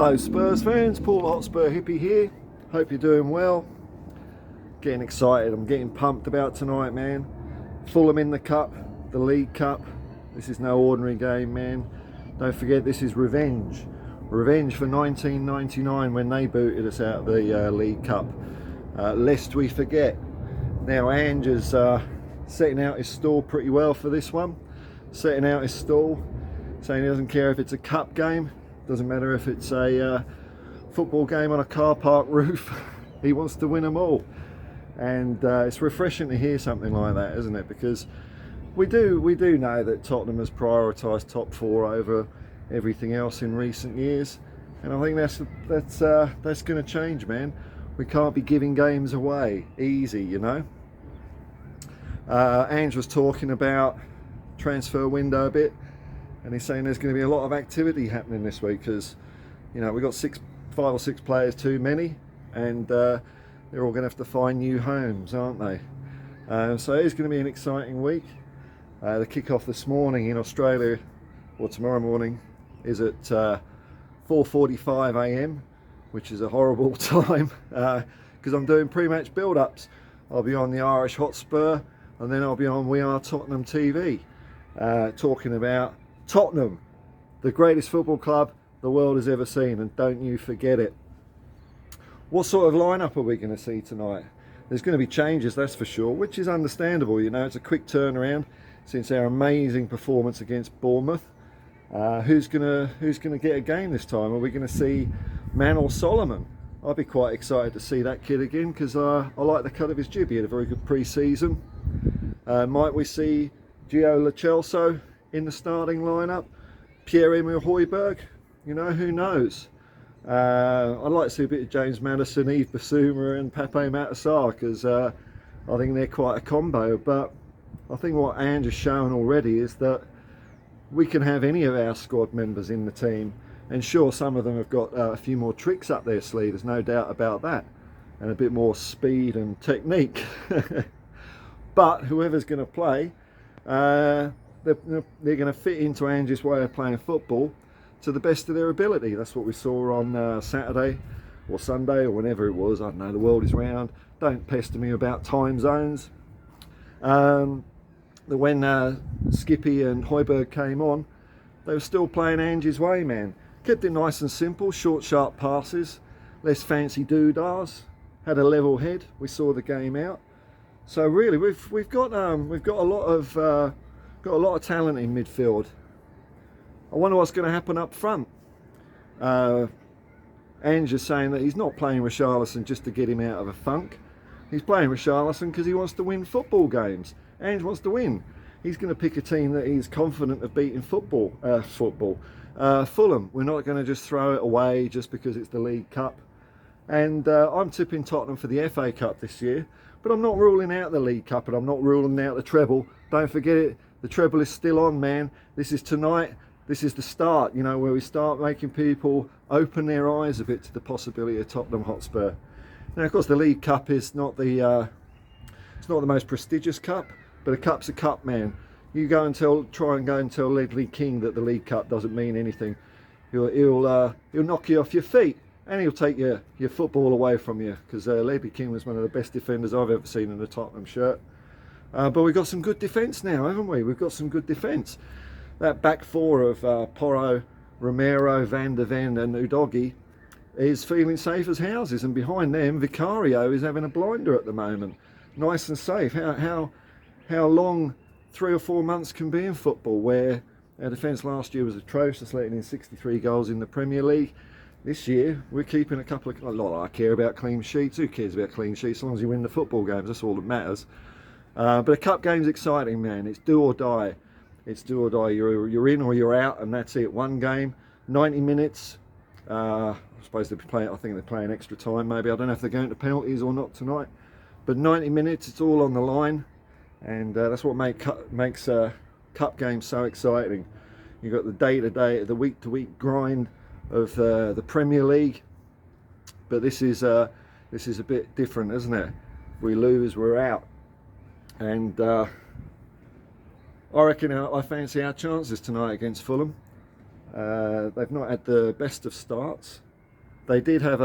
Hello Spurs fans, Paul Hotspur hippie here. Hope you're doing well. Getting excited, I'm getting pumped about tonight, man. Fulham in the cup, the League Cup. This is no ordinary game, man. Don't forget, this is revenge. Revenge for 1999 when they booted us out of the League Cup. Lest we forget. Now Ange is setting out his stall pretty well for this one. Setting out his stall, saying he doesn't care if it's a cup game. Doesn't matter if it's a football game on a car park roof. He wants to win them all, and it's refreshing to hear something like that, isn't it? Because we do know that Tottenham has prioritised top four over everything else in recent years, and I think that's going to change, man. We can't be giving games away easy, you know. Ange was talking about transfer window a bit. And he's saying there's going to be a lot of activity happening this week because, you know, we've got 5 or 6 players too many, and they're all going to have to find new homes, aren't they? So it's going to be an exciting week. The kick-off this morning in Australia, or tomorrow morning, is at 4:45 a.m, which is a horrible time because I'm doing pre-match build-ups. I'll be on the Irish Hotspur, and then I'll be on We Are Tottenham TV, talking about Tottenham, the greatest football club the world has ever seen, and don't you forget it. What sort of lineup are we going to see tonight? There's going to be changes, that's for sure, which is understandable. You know, it's a quick turnaround since our amazing performance against Bournemouth. Who's going to get a game this time? Are we going to see Manor Solomon? I'd be quite excited to see that kid again because I like the cut of his jib. He had a very good pre-season. Might we see Gio Lo Celso in the starting lineup? Pierre-Emile Højbjerg? You know, who knows? I'd like to see a bit of James Maddison, Yves Bissouma and Pape Matar because I think they're quite a combo. But I think what Ange has shown already is that we can have any of our squad members in the team, and sure, some of them have got a few more tricks up their sleeve, there's no doubt about that, and a bit more speed and technique. But whoever's going to play, they're going to fit into Ange's way of playing football to the best of their ability. That's what we saw on Saturday or Sunday or whenever it was. I don't know, the world is round. Don't pester me about time zones. When Skippy and Højbjerg came on, they were still playing Ange's way, man. Kept it nice and simple, short, sharp passes, less fancy doodahs, had a level head. We saw the game out. So really, we've got a lot of talent in midfield. I wonder what's going to happen up front. Ange is saying that he's not playing Richarlison just to get him out of a funk. He's playing Richarlison because he wants to win football games. Ange wants to win. He's going to pick a team that he's confident of beating. Fulham. We're not going to just throw it away just because it's the League Cup. And I'm tipping Tottenham for the FA Cup this year. But I'm not ruling out the League Cup, and I'm not ruling out the treble. Don't forget it, the treble is still on, man. This is tonight. This is the start, you know, where we start making people open their eyes a bit to the possibility of Tottenham Hotspur. Now, of course, the League Cup is not the most prestigious cup, but a cup's a cup, man. You try and go and tell Ledley King that the League Cup doesn't mean anything. He'll knock you off your feet. And he'll take your football away from you because Ledley King was one of the best defenders I've ever seen in a Tottenham shirt. But we've got some good defence now, haven't we? We've got some good defence. That back four of Porro, Romero, Van der Ven and Udogie is feeling safe as houses. And behind them, Vicario is having a blinder at the moment. Nice and safe. How long 3 or 4 months can be in football, where our defence last year was atrocious, letting in 63 goals in the Premier League. This year, we're keeping a lot. I care about clean sheets. Who cares about clean sheets? As long as you win the football games, that's all that matters. But a cup game's exciting, man. It's do or die. It's do or die. You're in or you're out, and that's it. One game, 90 minutes. I suppose they're playing. I think they're playing extra time. Maybe I don't know if they're going to penalties or not tonight. But 90 minutes, it's all on the line, and that's what makes cup games so exciting. You've got the day-to-day, the week-to-week grind of the Premier League, but this is a bit different, isn't it? If we lose, we're out, and I reckon I fancy our chances tonight against Fulham. They've not had the best of starts. They did have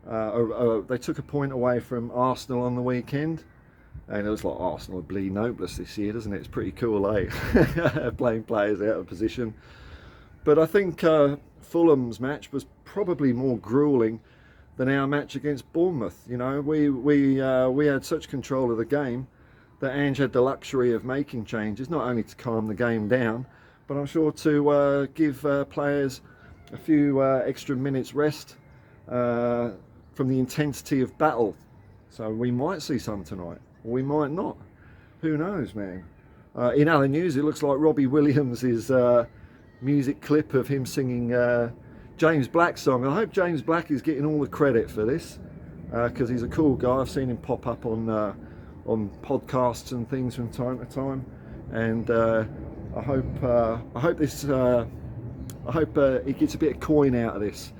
they took a point away from Arsenal on the weekend, and it was like Arsenal are bleeding hopeless this year, doesn't it? It's pretty cool, eh? Playing players out of position. But I think Fulham's match was probably more grueling than our match against Bournemouth. You know, we had such control of the game that Ange had the luxury of making changes, not only to calm the game down, but I'm sure to give players a few extra minutes rest from the intensity of battle. So we might see some tonight, or we might not. Who knows, man? In other news, it looks like Robbie Williams' music clip of him singing James Black's song. I hope James Black is getting all the credit for this, because he's a cool guy. I've seen him pop up on podcasts and things from time to time, and I hope he gets a bit of coin out of this.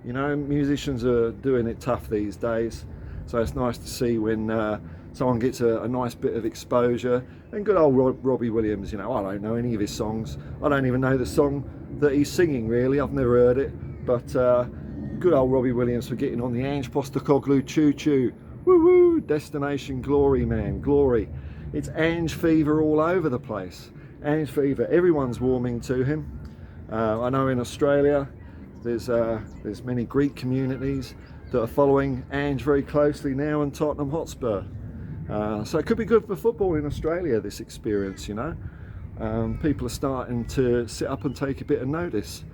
You know, musicians are doing it tough these days, so it's nice to see when someone gets a nice bit of exposure. And good old Robbie Williams, you know, I don't know any of his songs. I don't even know the song that he's singing, really. I've never heard it. But good old Robbie Williams for getting on the Ange Postecoglou choo-choo. Woo-woo! Destination glory, man. Glory. It's Ange fever all over the place. Ange fever. Everyone's warming to him. I know in Australia there's many Greek communities that are following Ange very closely now, and Tottenham Hotspur. So it could be good for football in Australia, this experience, you know. People are starting to sit up and take a bit of notice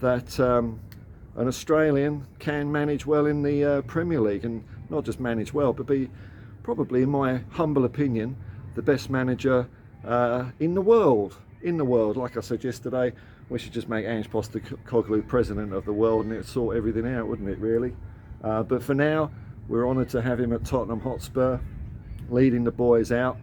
that an Australian can manage well in the Premier League, and not just manage well, but be probably, in my humble opinion, the best manager in the world. Like I said yesterday, we should just make Ange Postecoglou president of the world, and it'd sort everything out, wouldn't it, really? But for now, we're honoured to have him at Tottenham Hotspur, leading the boys out.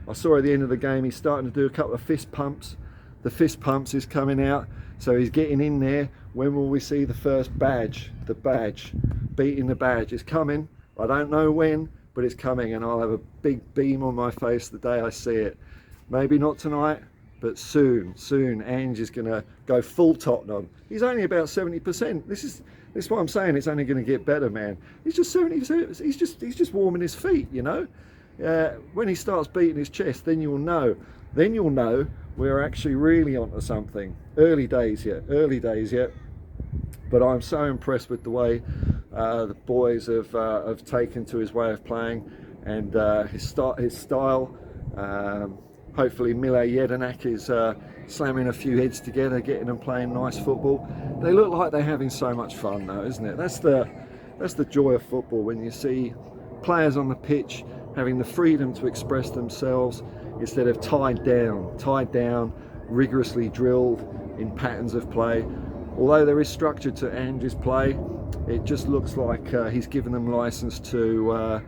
I saw at the end of the game he's starting to do a couple of fist pumps. The fist pumps is coming out, so he's getting in there. When will we see the first badge? The badge, beating the badge. It's coming. I don't know when, but it's coming, and I'll have a big beam on my face the day I see it. Maybe not tonight, but soon. Ange is going to go full Tottenham. He's only about 70%. This is what I'm saying. It's only going to get better, man. He's just 70%. He's just warming his feet, you know. When he starts beating his chest, then you'll know. Then you'll know we're actually really onto something. Early days yet. But I'm so impressed with the way the boys have taken to his way of playing, and his style. Hopefully Mile Jedinak is slamming a few heads together, getting them playing nice football. They look like they're having so much fun, though, isn't it? That's the joy of football, when you see players on the pitch having the freedom to express themselves instead of tied down, rigorously drilled in patterns of play. Although there is structure to Ange's play, it just looks like he's given them license to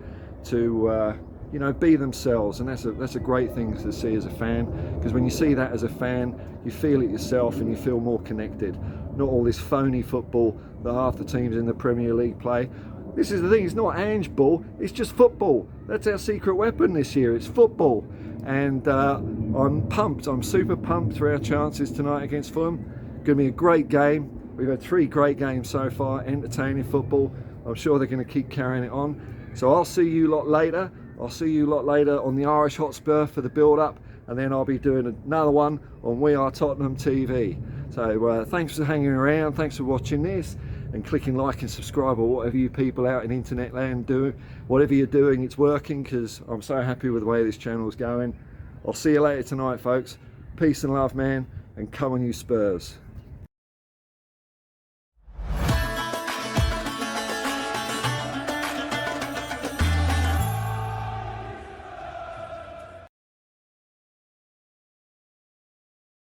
you know, be themselves, and that's a great thing to see as a fan, because when you see that as a fan, you feel it yourself and you feel more connected. Not all this phony football that half the teams in the Premier League play. This is the thing, it's not Ange ball, it's just football. That's our secret weapon this year, it's football. And I'm pumped, I'm super pumped for our chances tonight against Fulham. Going to be a great game. We've had 3 great games so far, entertaining football. I'm sure they're going to keep carrying it on. So I'll see you lot later. I'll see you lot later on the Irish Hotspur for the build-up, and then I'll be doing another one on We Are Tottenham TV. So thanks for hanging around, thanks for watching this, and clicking like and subscribe, or whatever you people out in internet land do. Whatever you're doing, it's working, because I'm so happy with the way this channel's going. I'll see you later tonight, folks. Peace and love, man, and come on you Spurs.